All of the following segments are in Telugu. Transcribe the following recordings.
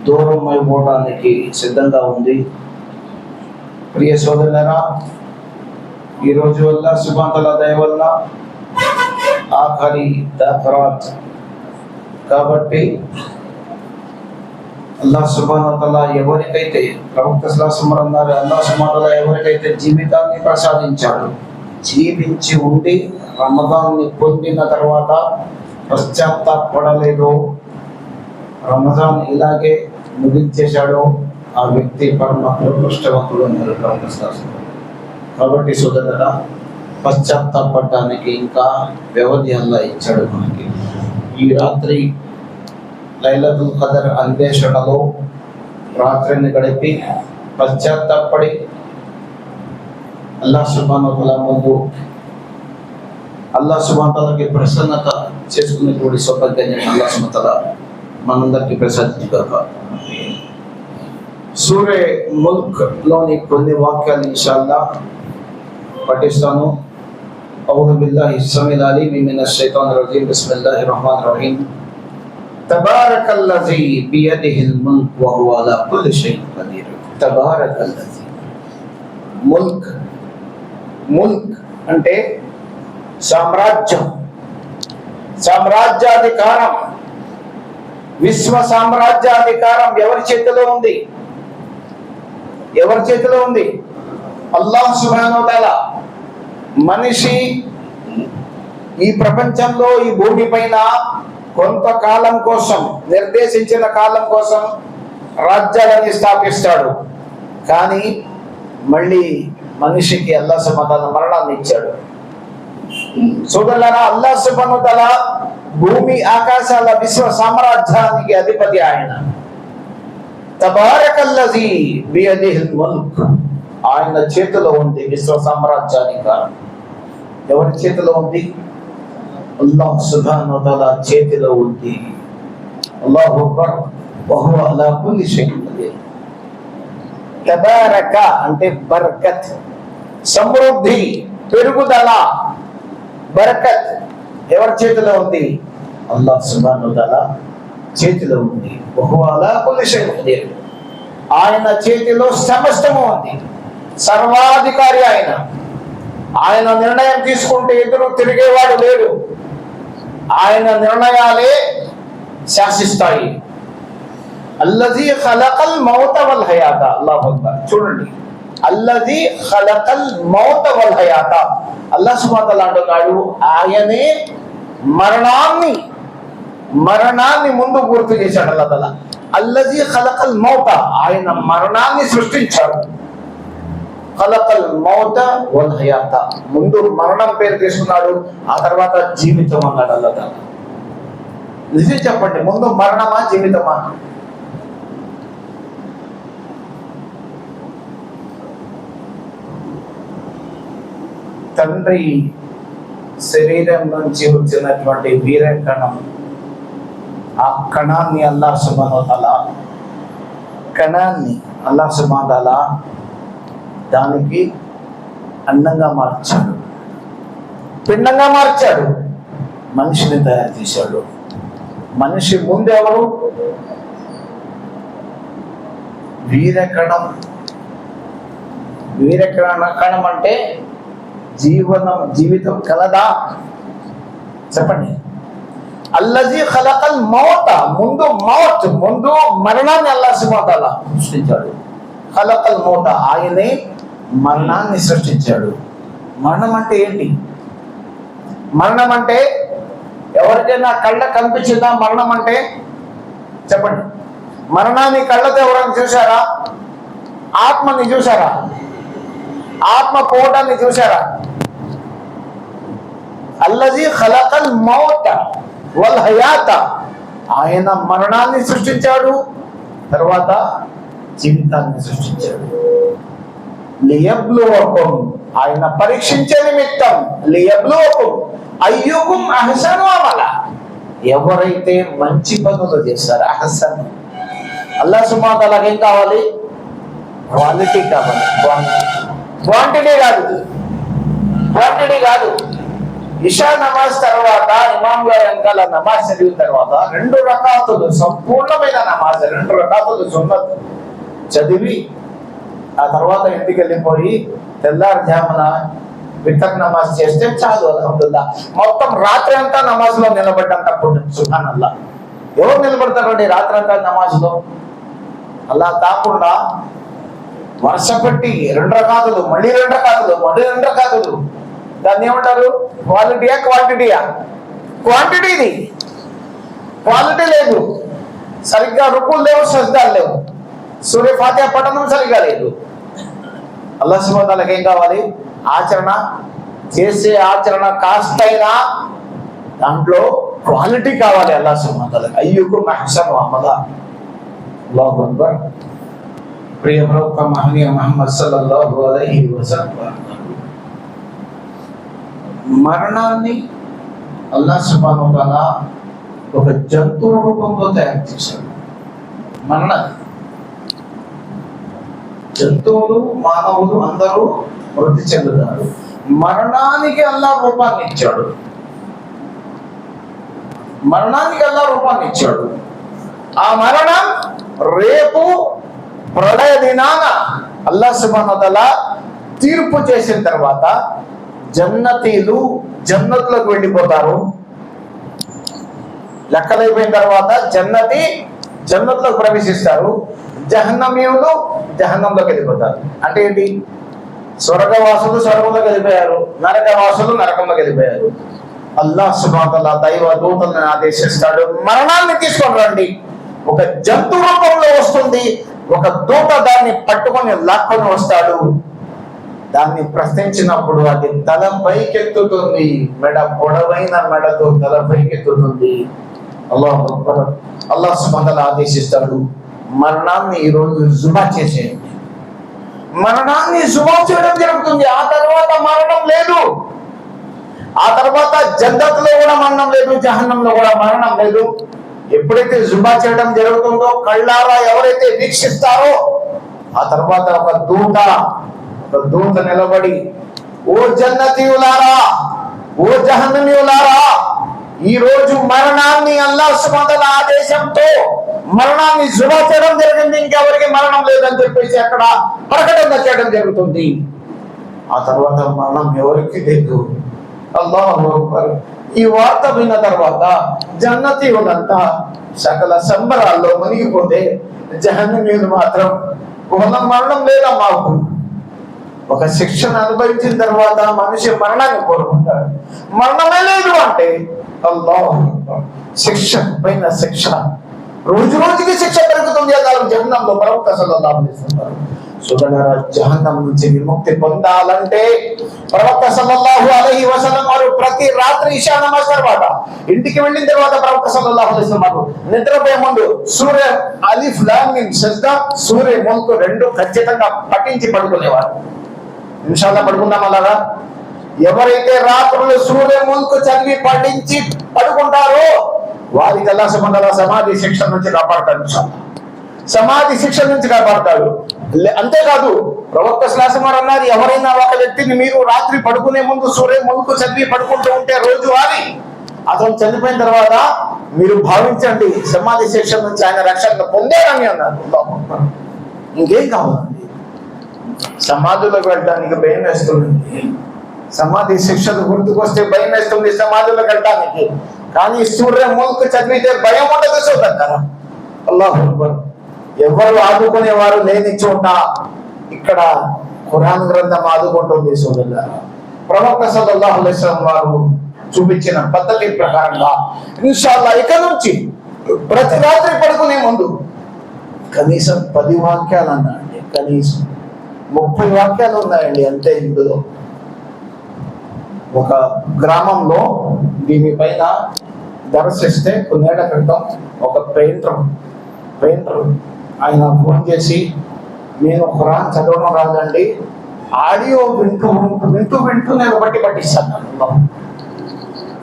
దూరం అయిపోవడానికి సిద్ధంగా ఉంది. ప్రియ సోదరులారా, ఈరోజు వల్ల సుబ్హానల్లాహ్ దయ వల్ల ఆఖరి దఫరాత్ కాబట్టి అల్లాహ్ సుబ్హానహు వ తఆలా ఎవరికైతే ప్రవక్త సల్లల్లాహు అలైహి అన్నారు, అల్లాహ్ సుబ్హానహు వ తఆలా ఎవరికైతే జీవితాన్ని ప్రసాదించాడు, జీవించి ఉండి రమజాన్ని పొందిన తర్వాత పశ్చాత్తాపడలేదో, రమజాన్ ఇలాగే ముగించేశాడో ఆ వ్యక్తి పరమ దురదృష్టవంతుడు అన్నారు ప్రవక్త సల్లల్లాహు అలైహి వసల్లం. కాబట్టి సోదరులారా, పశ్చాత్తాపడడానికి ఇంకా వ్యవధి అల్లాహ్ ఇచ్చాడు మనకి. ఈ రాత్రి లైలతుల్ ఖదర్ అన్వేషణలో రాత్రిని గడిపి పశ్చాత్తాపడి అల్లాహ్ సుబ్హానహు వ తఆలా ముందు అల్లాహ్ సుబ్హానహు వ తఆలాకి ప్రసన్నత చేసుకునేటువంటి సౌభాగ్యాన్ని అల్లాహ్ సుబ్హానహు వ తఆలా మనందరికీ ప్రసాదించుగాక. సూరే ముల్క్ లోని కొన్ని వాక్యాలు ఇన్షాల్లాహ్ పఠిస్తాను. అఊజు బిల్లాహి స్సమీల్ అలీమ్ మినష్ షైతానిర్ రజీమ్. బిస్మిల్లాహిర్ రహ్మానిర్ రహీమ్. తబారకల్లజీ బియదిహిల్ ముల్క్ వ హువ అలా కుల్లి షైఇన్ ఖదీర్. తబారకల్లజీ. ముల్క్, ముల్క్ అంటే సామ్రాజ్యం, సామ్రాజ్యాధికారం, విశ్వ సామ్రాజ్యాధికారం ఎవరి చేతిలో ఉంది? ఎవరి చేతిలో ఉంది? అల్లాహ్ సుబ్హానహు వ తఆలా. మనిషి ఈ ప్రపంచంలో, ఈ భూమి పైన కొంతకాలం కోసం, నిర్దేశించిన కాలం కోసం రాజ్యాలని స్థాపిస్తాడు. కానీ మళ్ళీ మనిషికి అల్లాహ్ సుబ్హానహు వ తఆలా మరణాన్ని ఇచ్చాడు. సోదరులారా, అల్లాహ్ సుబ్హానహు వ తఆలా భూమి ఆకాశాల విశ్వ సామ్రాజ్యానికి అధిపతి ఆయన. తబారకల్లజీ బియదిహిల్ ముల్క్. ఆయన చేతిలో ఉంది విశ్వ సామ్రాజ్యాధికారం. ఎవరి చేతిలో ఉంది? అల్లాహ్ సుబ్హానహు వ తఆలా చేతిలో ఉంది. అల్లాహు అక్బర్. వ హువ అలా కుల్లి షైఇన్ ఖదీర్. తబారక అంటే బర్కత్, సమృద్ధి, పెరుగుదల, బర్కత్ ఎవరి చేతిలో ఉంది? అల్లాహ్ సుబ్హానహు వ తఆలా చేతిలో ఉంది. వ హువ అలా కుల్లి షైఇన్ ఖదీర్. ఆయన చేతిలో సమస్తము ఉంది. సర్వాధికారి ఆయన. ఆయన నిర్ణయం తీసుకుంటే ఎదురు తిరిగేవాడు లేడు. ఆయన నిర్ణయాలే శాసిస్తాయి. అల్లజీ ఖలకల్ మౌత వల్ హయాత. అల్లాహు అక్బర్. చూడండి, అల్లజీ ఖలకల్ మౌత వల్ హయాత. అల్లాహ్ సుబ్హానహు వ తఆలా అంటున్నాడు, ఆయనే మరణాన్ని ముందు గుర్తు చేశాడు. అల్లాహ్ తఆలా అల్లజీ ఖలకల్ మౌత. ఆయన మరణాన్ని సృష్టించాడు. ఖలకల్ మౌత వల్ హయాత. ముందు మరణం పేరు తీసుకున్నాడు, ఆ తర్వాత జీవితం అన్నాడు అల్లాహ్ తఆలా. నిజం చెప్పండి, ముందు మరణమా జీవితమా? తండ్రి శరీరం నుంచి వచ్చినటువంటి వీరకణం, ఆ కణాన్ని అల్లాహ్ సుబ్హానహు వ తఆలా దానికి అన్నంగా మార్చాడు, పిండంగా మార్చాడు, మనిషిని తయారు చేశాడు. మనిషి ముందు ఎవరు? వీరకణం. వీరకణం అంటే జీవితం కలదా? చెప్పండి. అల్లజీ ఖలకల్ మౌత. ముందు మరణాన్ని అల్లాహ్ సుబ్హానహు వ తఆలా సృష్టించాడు. ఖలకల్ మౌత. ఆయనే మరణాన్ని సృష్టించాడు. మరణం అంటే ఏంటి? మరణం అంటే ఎవరికైనా కళ్ళ కనిపించిందా? మరణం అంటే చెప్పండి. మరణాన్ని కళ్ళతో ఎవరైనా చూసారా? ఆత్మని చూసారా? ఆత్మ పోవటాన్ని చూసారా? అల్లజీ ఖలకల్ మౌత వల్ హయాత. ఆయన మరణాన్ని సృష్టించాడు, తర్వాత జీవితాన్ని సృష్టించాడు. లియబ్లువకుం. ఆయన పరీక్షించే నిమిత్తం. లియబ్లువకుం అయ్యుకుం అహ్సను అమలా. ఎవరైతే మంచి పనులు చేస్తారో అహ్సన్. అల్లాహ్ సుబ్హానహు వ తఆలాకి ఏం కావాలి? క్వాలిటీ కావాలి. క్వాంటిటీ కాదు. ఇషా నమాజ్ తర్వాత ఇమాం గారి వెనకాల నమాజ్ చదివిన తర్వాత 2 రకాతులు సంపూర్ణమైన నమాజ్, 2 రకాతులు సున్నత్ చదివి ఆ తర్వాత ఇంటికి వెళ్ళిపోయి తెల్లారుజామున వితర్ నమాజ్ చేస్తే చాలు. అల్హమ్దుల్లా. మొత్తం రాత్రి అంతా నమాజ్ లో నిలబడ్డంత పుణ్యం. సుబ్హానల్లా. ఎవరు నిలబడతారండి రాత్రి అంతా నమాజ్ లో? అలా కాకుండా వరుస పెట్టి 2 రకాతులు, మళ్ళీ 2 రకాతులు, మళ్ళీ 2 రకాతులు. దాన్ని ఏమంటారు? క్వాలిటీయా క్వాంటిటీయా? క్వాంటిటీది, క్వాలిటీ లేదు. సరిగ్గా రుకులు లేవు, సజ్దాలు లేవు, సూర్య ఫాతిహా పఠనం సరిగ్గా లేదు. అల్లాహ్ సుబ్హానహు వ తఆలాకి ఏం కావాలి? ఆచరణ. చేసే ఆచరణ కాస్తైనా దాంట్లో క్వాలిటీ కావాలి. అల్లాహ్ సుబ్హానహు వ తఆలాకి అయ్యుకుమ్ అహ్సను అమలా. అల్లాహు అక్బర్. ప్రియ ప్రవక్త మహనీయ ముహమ్మద్ సల్లల్లాహు అలైహి వసల్లం మరణాన్ని అల్లాహ్ సుబ్హానహు వ తఆలా ఒక జంతువు రూపంలో తయారు చేశాడు. మరణాన్ని జంతువులు, మానవులు అందరూ మృతి చెందుతారు. మరణానికి అల్లాహ్ రూపాన్ని ఇచ్చాడు. మరణానికి అల్లాహ్ రూపాన్ని ఇచ్చాడు. ఆ మరణం రేపు ప్రళయ దినాన అల్లాహ్ సుబ్హానహు వ తఆలా తీర్పు చేసిన తర్వాత జన్నతీలు జన్నతులకు వెళ్ళిపోతారు. లెక్కలైపోయిన తర్వాత జన్నతులకు ప్రవేశిస్తారు. జహన్నమీయులు జహన్నంలోకి వెళ్ళిపోతారు. అంటే ఏంటి? స్వర్గవాసులు స్వర్గంలోకి వెళ్ళిపోయారు, నరకవాసులు నరకంలోకి వెళ్ళిపోయారు. అల్లాహ్ సుబ్హానహు వ తఆలా దైవ దూతలను ఆదేశిస్తాడు, మరణాన్ని తీసుకొని రండి. ఒక జంతు రూపంలో వస్తుంది. ఒక దూత దాన్ని పట్టుకొని లాక్కొని వస్తాడు. దాన్ని ప్రశ్నించినప్పుడు అది తల పైకెత్తుతుంది. మెడ పొడవైన మెడతో తల పైకెత్తుతుంది. అల్లాహ్ సుబ్హానహు వ తఆలా ఆదేశిస్తాడు, మరణాన్ని ఈరోజు జుమా చేసేయండి. మరణాన్ని జుమా చేయడం జరుగుతుంది. ఆ తర్వాత మరణం లేదు. ఆ తర్వాత జన్నతులో కూడా మరణం లేదు, జహన్నంలో కూడా మరణం లేదు. ఎప్పుడైతే జుమా చేయడం జరుగుతుందో కళ్ళారా ఎవరైతే వీక్షిస్తారో ఆ తర్వాత ఒక దూత నిలబడి, ఓ జన్నతీయులారా, ఓ జహన్నమీయులారా, ఈ రోజు మరణాన్ని అల్లాహ్ సుబ్హానహు వ తఆలా ఆదేశంతో మరణాన్ని జుమా చేయడం జరిగింది, ఇంకెవరికి మరణం లేదని చెప్పేసి అక్కడ ప్రకటన చేయడం జరుగుతుంది. ఆ తర్వాత మరణం ఎవరికి లేదు. అల్లాహు అక్బర్. ఈ వార్త విన్న తర్వాత జన్నతీయులంతా సకల సంబరాల్లో మునిగిపోతే జహన్నమీయులు మాత్రం మరణం లేదా మాకు. ఒక శిక్షను అనుభవించిన తర్వాత మనిషి మరణాన్ని కోరుకుంటాడు. మరణమే లేదు అంటే అల్లాహు అక్బర్. శిక్ష పైన శిక్ష, రోజు రోజుకి శిక్ష పెరుగుతుంది అన్నారు జహన్నంలో ప్రవక్త సల్లల్లాహు అలైహి వసల్లం. సుగణర జహన్నం నుంచి విముక్తి పొందాలంటే ప్రవక్త సల్లల్లాహు అలైహి వసల్లం వారు ప్రతి రాత్రి ఇషా నమాజ్ తర్వాత ఇంటికి వెళ్ళిన తర్వాత ప్రవక్త సల్లల్లాహు అలైహి వసల్లం వారు నిద్రపోయే ముందు సూర్య అలిఫ్ లామ్ మీమ్ సజ్దా, సూర్య ముల్క్ 2 ఖచ్చితంగా పఠించి పడుకునేవారు. ఇన్షాల్లా పడుకుందాం అలాగా. ఎవరైతే రాత్రులు సూర్య ముల్క్ చదివి పఠించి పడుకుంటారో వారికి అల్లాహ్ సుబ్హానహు వ తఆలా సమాధి శిక్ష నుంచి కాపాడతాడు. ఇన్షాల్లా సమాధి శిక్ష నుంచి కాపాడతాడు. అంతేకాదు ప్రవక్త సల్లల్లాహు అలైహి వసల్లం అన్నారు, ఎవరైనా ఒక వ్యక్తిని మీరు రాత్రి పడుకునే ముందు సూర్య ముల్క్ చదివి పడుకుంటూ ఉంటే రోజువారీ అతను చనిపోయిన తర్వాత మీరు భావించండి సమాధి శిక్ష నుంచి ఆయన రక్షణ పొందారని అన్నారు. ఇంకేం కావాలండి? సమాధులకు వెళ్ళడానికి భయం వేస్తుంది. సమాధి శిక్షలు గుర్తుకొస్తే భయం వేస్తుంది సమాధులకు వెళ్ళడానికి. కానీ సూర్య ముల్క్ చదివితే భయం ఉండదు చూద్దాం. అల్లాహు అక్బర్. ఎవరు ఆదుకునేవారు లేని చోట ఇక్కడ ఖురాన్ గ్రంథం ఆదుకుంటుంది. సోదరులారా, ప్రవక్త సల్లల్లాహు అలైహి వసల్లం వారు చూపించిన పద్ధతి ప్రకారంగా ఇన్షాల్లా ఇక నుంచి ప్రతి రాత్రి పడుకునే ముందు కనీసం 10 వాక్యాలు అన్నాయండి. కనీసం 30 వాక్యాలు ఉన్నాయండి అంతే. ఇందులో ఒక గ్రామంలో దీనిపైన దర్శిస్తే కొన్నేళ్ల క్రితం ఒక పెయింటర్ ఆయన ఫోన్ చేసి, నేను ఖురాన్ చదవడం రాదండి, ఆడియో వింటూ నేను పట్టిస్తాను.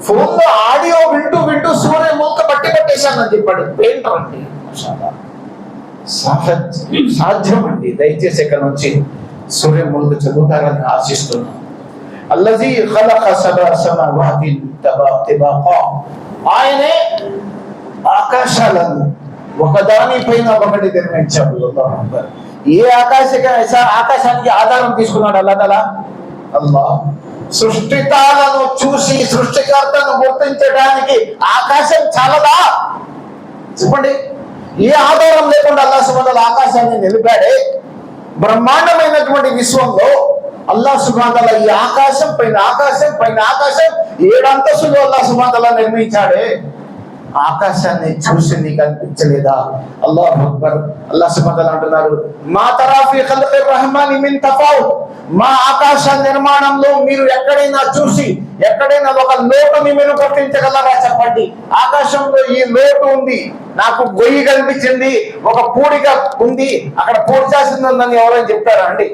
ఫోన్లో ఆడియో వింటూ సూర్య ముల్క్ పట్టేశానని చెప్పాడు పెయింటర్ అండి. సాధ్యం అండి. దయచేసి ఇక్కడ నుంచి సూర్య ముల్క్ చదువుతారని ఆశిస్తున్నాను. అల్లజీ ఖలఖ సబా సమావాతిన్ తిబాకా, ఆయనే ఆకాశాలను ఒకదానిపైన ఒకటి నిర్మించాడు. అల్లాహు అక్బర్. ఏ ఆకాశానికి ఆధారం తీసుకున్నాడు అల్లాహ్ తఆలా? అల్లాహ్. సృష్టితాలను చూసి సృష్టికర్తను గుర్తించడానికి ఆకాశం చాలదా? చెప్పండి. ఏ ఆధారం లేకుండా అల్లాహ్ సుబ్హానహు వ తఆలా ఆకాశాన్ని నిలిపాడే. బ్రహ్మాండమైనటువంటి విశ్వంలో అల్లాహ్ సుబ్హానహు వ తఆలా ఈ ఆకాశం పైన ఆకాశం 7 అంతస్తులు అల్లాహ్ సుబ్హానహు వ తఆలా నిర్మించాడే. ఆకాశాన్ని చూసి నీకు అనిపించలేదా? అల్లాహు అక్బర్. అల్లాహ్ సుబ్హానహు వ తఆలా అంటున్నారు, మా తరా ఫీ ఖల్ఖిర్ రహమాని మిన్ తఫావుత్, మా ఆకాశ నిర్మాణంలో మీరు ఎక్కడైనా చూసి ఎక్కడైనా ఒక లోటుని మీరు గుర్తించగలరా? చెప్పండి. ఆకాశంలో ఈ లోటు ఉంది, నాకు గొయ్యి కనిపించింది, ఒక పూడిక ఉంది, అక్కడ పూడి చేసింది ఉందని ఎవరైనా చెప్తారా అండి?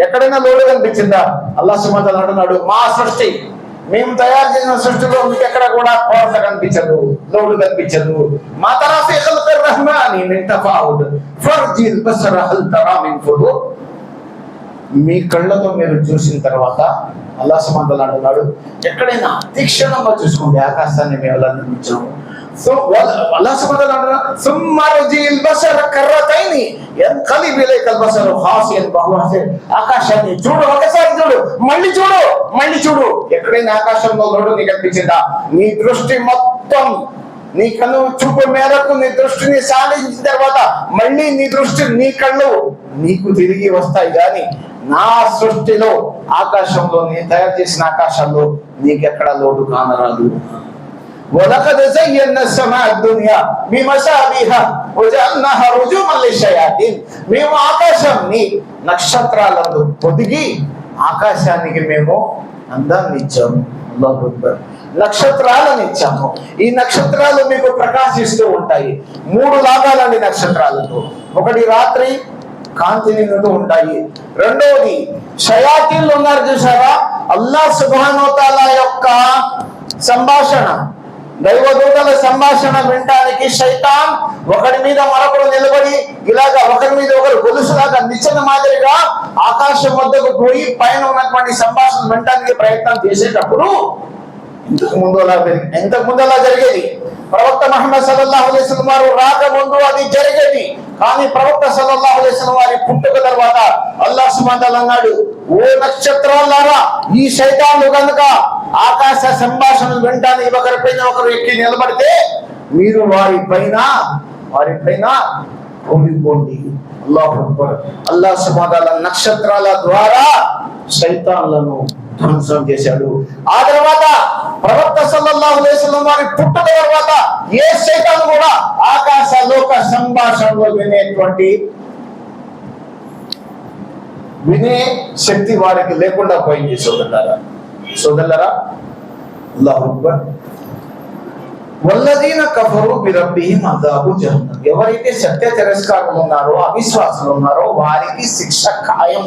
ఎక్కడైనా లోటు కనిపించిందా? అల్లాహ్ సుబ్హానహు వ తఆలా అంటున్నాడు, మా సృష్టి, మేము తయారు చేసిన సృష్టిలో మీకు ఎక్కడ కూడా కొరత కనిపించదు, లోటు కనిపించదు. మా తరా ఫీ ఖల్ఖిర్ రహమాని మిన్ తఫావుత్ ఫర్జిల్ బసర హల్ తరా మిన్ ఫురూర్. మీ కళ్ళతో మీరు చూసిన తర్వాత అల్లాహ్ సుబ్హానహు వ తఆలా అంటున్నాడు, ఎక్కడైనా తీక్షణంగా చూసుకోండి ఆకాశాన్ని మేము ఎలా నిర్మించాము. సో అల్లాహ్ సుబ్హానహు వ తఆలా అంటున్నాడు, సుమ్మా రజిల్ బసర కర్రతైని యన్కలిబ్ ఇలైకల్ బసరు ఖాసియన్ వహువ హసీర్. ఆకాశాన్ని చూడు, ఒకసారి చూడు, మళ్ళీ చూడు. ఎక్కడైనా ఆకాశంలో లోటు నీకు కనిపించిందా? నీ దృష్టి మొత్తం నీ కన్ను చూపు మేరకు నీ దృష్టిని సాధించిన తర్వాత మళ్ళీ నీ దృష్టి, నీ కళ్ళు నీకు తిరిగి వస్తాయి. కానీ నా సృష్టిలో ఆకాశంలో నేను తయారు చేసిన ఆకాశంలో నీకెక్కడ లోటు కానరాదు. وَلَقَدْ زَيَّنَّا السَّمَاءَ الدُّنْيَا بِمَصَابِيحَ وَجَعَلْنَاهَا رُجُومًا لِلشَّيَاطِينِ. మేము ఆకాశాన్ని నక్షత్రాలను పొదిగి ఆకాశానికి మేము అందాన్ని ఇచ్చాము. అల్లాహు అక్బర్. నక్షత్రాలను ఇచ్చాము. ఈ నక్షత్రాలు మీకు ప్రకాశిస్తూ ఉంటాయి. 3 లాభాలండి నక్షత్రాలకు. ఒకటి, రాత్రి కాంతిని నిండుతూ ఉంటాయి. రెండవది, షయాతీన్లు ఉన్నారు చూసారా, అల్లాహ్ సుబ్హానహు వ తఆలా యొక్క సంభాషణ, దైవదూతల సంభాషణ వినడానికి శైతాన్ ఒకరి మీద మరొకరు నిలబడి ఇలాగా ఒకరి మీద ఒకరు గొలుసులాగా నిచ్చెన మాదిరిగా ఆకాశం వద్దకు పోయి పైన ఉన్నటువంటి సంభాషణ వినడానికి ప్రయత్నం చేసేటప్పుడు ఇంతకు ముందు అలా జరిగేది. ప్రవక్త ముహమ్మద్ సల్లల్లాహు అలైహి వసల్లం వారు రాకముందు అది జరిగేది. కానీ ప్రవక్త సల్లల్లాహు అలైహి వసల్లం వారి పుట్టుక తర్వాత అల్లాహ్ సుబ్హానహు వ తఆలా అన్నాడు, ఓ నక్షత్రాలారా, ఈ శైతాన్లు కనుక ఆకాశ సంభాషణ వినడానికి ఒకరిపైన ఒకరు ఎక్కి నిలబడితే మీరు వారి పైన ఓడిపోండి. అల్లాహు అక్బర్. అల్లాహ్ సుబ్హానహు వ తఆలా నక్షత్రాల ద్వారా శైతాన్లను ధ్వంసం చేశాడు. ఆ తర్వాత ప్రవక్త సల్లల్లాహు అలైహి వసల్లం వారి పుట్టుక తర్వాత ఏ శైతాన్ కూడా ఆకాశ లోక సంభాషణలో వినే శక్తి వారికి లేకుండా పోయింది. సోదరులారా, అల్లాహు అక్బర్. వల్లదీన కఫరు బిరబ్బిహిం అదాబు జహన్నమ్. ఎవరైతే సత్య తిరస్కారులు ఉన్నారో, అవిశ్వాసులు ఉన్నారో వారికి శిక్ష ఖాయం.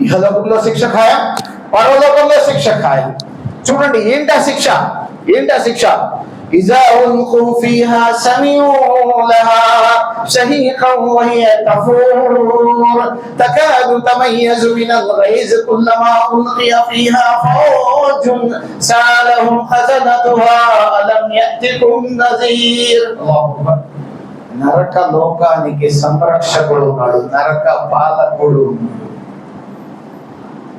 ఇహలోకంలో శిక్ష ఖాయం, పరలోకంలో శిక్ష ఖాయం. చూడండి, ఏంటా శిక్ష? ఇజా ఉల్ఖూ ఫీహా సమీఊ లహా షహీఖన్ వహియ తఫూర్ తకాదు తమయ్యజు మినల్ గైజ్ కుల్లమా ఉల్ఖియ ఫీహా ఫౌజున్ సఅలహుం ఖజనతుహా అలం యఅతికుం నజీర్. నరక లోకానికి సంరక్షకుడు ఉన్నాడు, నరక పాలకుడు ఉన్నాడు.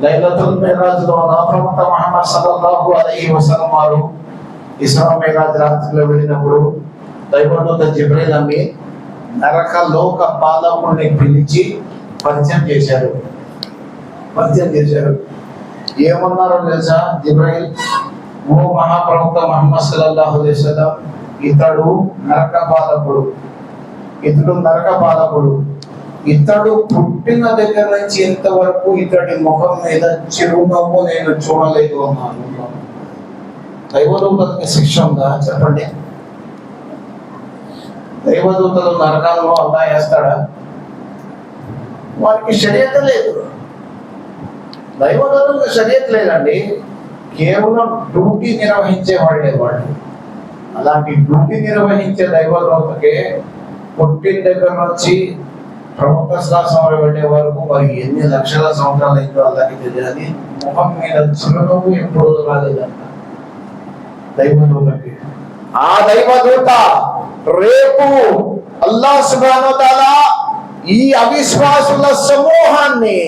లైలతుల్ మిరాజ్ లో ప్రవక్త ముహమ్మద్ సల్లల్లాహు అలైహి వసల్లం వారు ఇస్రా మిరాజ్ రాత్రిలో వెళ్ళినప్పుడు దైవదూత జిబ్రీల్ అమ్మి నరక లోక పాలకుడిని పిలిచి పరిచయం చేశారు. ఏమన్నారో తెలుసా? జిబ్రీల్, ఓ మహాప్రవక్త ముహమ్మద్ సల్లల్లాహు అలైహి వసల్లం, ఇతడు నరక పాలకుడు. ఇతడు పుట్టిన దగ్గర నుంచి ఇంతవరకు ఇతడి ముఖం మీద చిరునవ్వు నేను చూడలేదు అన్నాను. దైవదూతలకి శిక్ష ఉందా? చెప్పండి. దైవదూతలు నరకాలలో అల్లా వేస్తాడా? వారికి షరియత్ లేదు. దైవదూతలకు షరియత్ లేదండి. కేవలం డ్యూటీ నిర్వహించే వాళ్ళు. అలాంటి డ్యూటీ నిర్వహించే దైవదూతకే పుట్టిన దగ్గర నుంచి ప్రవక్త శ్వాసం వెళ్ళే వరకు మరి ఎన్ని లక్షల సంవత్సరాలు అయిందో అల్లకి తెలియాలి. ముఖం మీద చిరునవ్వు ఎప్పుడు రాలేదంట దైవదూతకి. ఆ దైవదూత రేపు అల్లాహ్ సుబ్హానహు వ తఆలా ఈ అవిశ్వాసుల సమూహాన్ని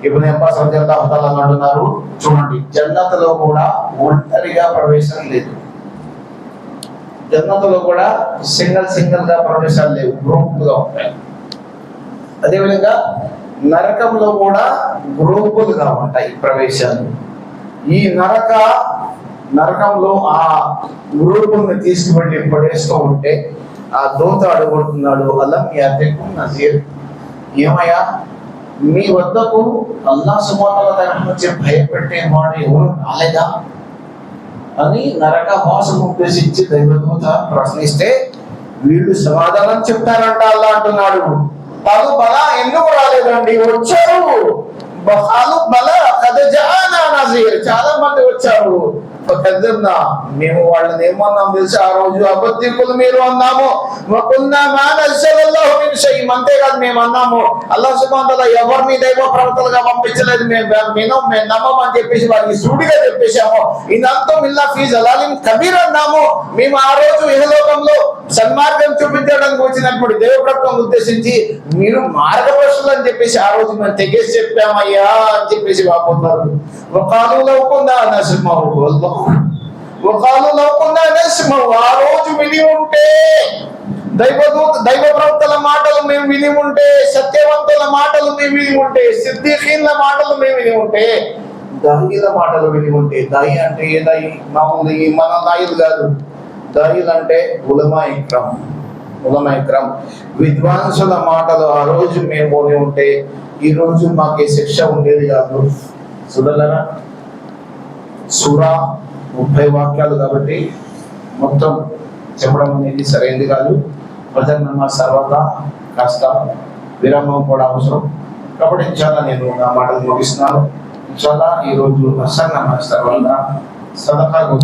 ఇబ్న్ అబ్బాస్ రలియల్లాహు తఆలా అంటున్నారు, చూడండి జన్నతులో కూడా ఒంటరిగా ప్రవేశం లేదు, జన్నతులో కూడా సింగిల్ గా ప్రవేశాలు లేవు, గ్రూపులుగా ఉంటాయి. అదేవిధంగా నరకంలో కూడా గ్రూపులుగా ఉంటాయి ప్రవేశాలు. ఈ నరకంలో ఆ గ్రూపుల్ని తీసుకువెళ్ళి పడేస్తూ ఉంటే ఆ దూత అడుగుతున్నాడు, అలం యాతికుం నజీర్, ఏమయ్యా మీ వద్దకు అల్లాహ్ సుబ్హానహు వ తఆలా తరఫు నుంచి భయపెట్టేవాడు ఎవరు రాలేదా అని నరకవాసులను ఉద్దేశించి దైవదూత ప్రశ్నిస్తే వీళ్ళు సమాధానం చెప్తారంట. అల్లా అంటున్నాడు, తను బలా ఎందుకు రాలేదండి, వచ్చారు, చాలా మంది వచ్చారు. మేము వాళ్ళని ఏమన్నాం తెలుసు, ఆ రోజు అబద్ధికులు మీరు అన్నాము, అంతేకాదు మేము అన్నాము అల్లాహ్ సుబ్హానహు వ తఆలా ఎవరిని దైవ ప్రవక్తలుగా పంపించలేదు, మేము నమ్మమని చెప్పేసి వారికి సూటిగా చెప్పేశాము. ఇదంతా మిల్లా ఫీ జలాలిన్ కబీర్ అన్నాము. మేము ఆ రోజు ఇహలోకంలో సన్మార్గం చూపించడానికి వచ్చినప్పుడు దైవ ప్రవక్తలను ఉద్దేశించి మీరు మార్గదర్శకులు అని చెప్పేసి ఆ రోజు మేము తెగేసి చెప్పామయ్యా అని చెప్పేసి వాపోతున్నారు. ఆ రోజు విని ఉంటే దైవ ప్రవక్తల మాటలు మేము విని ఉంటే, సత్యవంతుల మాటలు మేము విని ఉంటే, సిద్దిఖీన్ల మాటలు మేము విని ఉంటే, దాయిల మాటలు విని ఉంటే. దాయి అంటే ఏ దాయి? మామూలు మన దాయిలు కాదు. దాయిలు అంటే ఉలమా ఇక్రామ్ విద్వాంసుల మాటలు ఆ రోజు మేము విని ఉంటే ఈ రోజు మాకే శిక్ష ఉండేది కాదు. సుదలరా సూరా 30 వాక్యాలు కాబట్టి మొత్తం చెప్పడం అనేది సరైనది కాదు. ఫజర్ నమాజ్ తర్వాత కాస్త విరామం కూడా అవసరం కాబట్టి ఇన్షాల్లా నేను నా మాటలు ముగిస్తున్నాను. ఇన్షాల్లా ఈరోజు అసర్ నమాజ్ తర్వాత సదకా